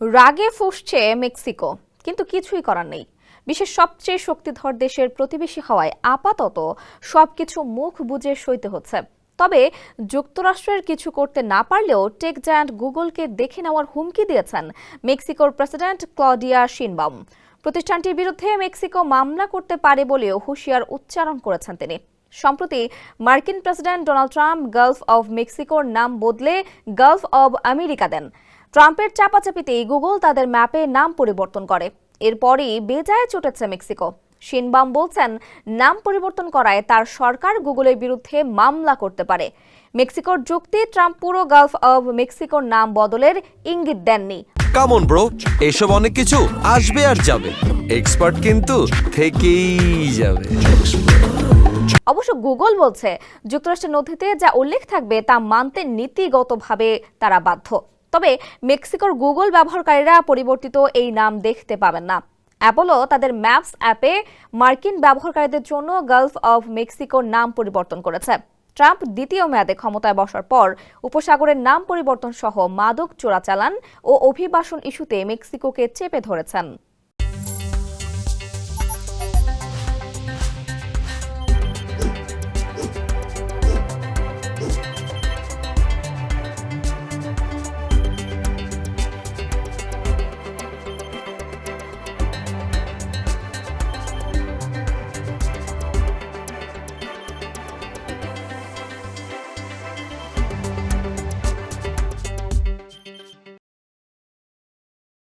রাগে ফুঁসছে মেক্সিকো, কিন্তু কিছুই করার নেই। বিশ্বের সবচেয়ে শক্তিধর দেশের প্রতিবেশী হওয়ায় আপাতত সবকিছু মুখ বুজে সইতে হচ্ছে। তবে যুক্তরাষ্ট্রের কিছু করতে না পারলেও টেক জায়ান্ট গুগলকে দেখে নেওয়ার হুমকি দিয়েছেন মেক্সিকোর প্রেসিডেন্ট ক্লডিয়া শিনবাউম। প্রতিষ্ঠানটির বিরুদ্ধে মেক্সিকো মামলা করতে পারে বলেও হুঁশিয়ার উচ্চারণ করেছেন তিনি। সম্প্রতি মার্কিন president Donald Trump Gulf of মেক্সিকোর নাম বদলে গালফ অব আমেরিকা দেন। ট্রাম্পের চাপাচাপিতেই গুগল তাদের ম্যাপে নাম পরিবর্তন করে। এরপরই বেজায় চটেছে মেক্সিকো। শিনবাম বলছেন, নাম পরিবর্তন করায় তার সরকার গুগলের বিরুদ্ধে মামলা করতে পারে। মেক্সিকোর যুক্তি, ট্রাম্প পুরো গালফ অব মেক্সিকোর নাম বদলের ইঙ্গিত দেননি। কাম অন ব্রো, এসব অনেক কিছু আসবে আর যাবে, এক্সপার্ট কিন্তু থেকেই যাবে। অবশ্য গুগল বলছে, যুক্তরাষ্ট্রের নথিতে যা উল্লেখ থাকবে তা মানতে নীতিগতভাবে তারা বাধ্য। তবে মেক্সিকোর গুগল ব্যবহারকারীরা পরিবর্তিত এই নাম দেখতে পাবেন না। অ্যাপলও তাদের ম্যাপস অ্যাপে মার্কিন ব্যবহারকারীদের জন্য গালফ অব মেক্সিকোর নাম পরিবর্তন করেছে। ট্রাম্প দ্বিতীয় মেয়াদে ক্ষমতায় বসার পর উপসাগরের নাম পরিবর্তন সহ মাদক চোরাচালান ও অভিবাসন ইস্যুতে মেক্সিকোকে চেপে ধরেছেন।